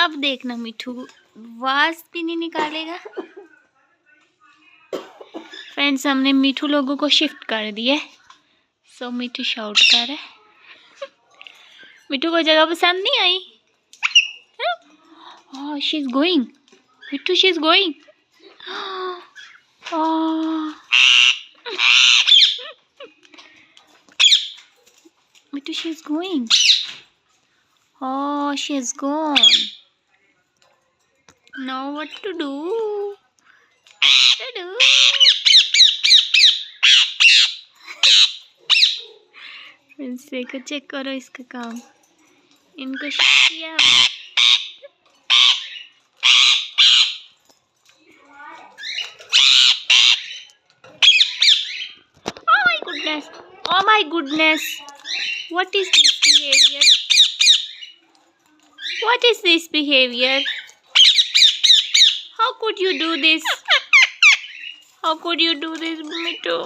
अब देखना मिठू आवाज भी नहीं निकालेगा। फ्रेंड्स, हमने मिठू लोगों को शिफ्ट कर दिया। सो मिठू शाउट कर रहा है। मिठू को जगह पसंद नहीं आई। Oh, she's going. Mithu, she's going. Oh. Mithu, she's going. Oh, she has gone. Now what to do? What to do? Friends देखो, चेक करो इसका काम। इनको किया। Oh my goodness. What is this behavior? What is this behavior? How could you do this? How could you do this, Mithu?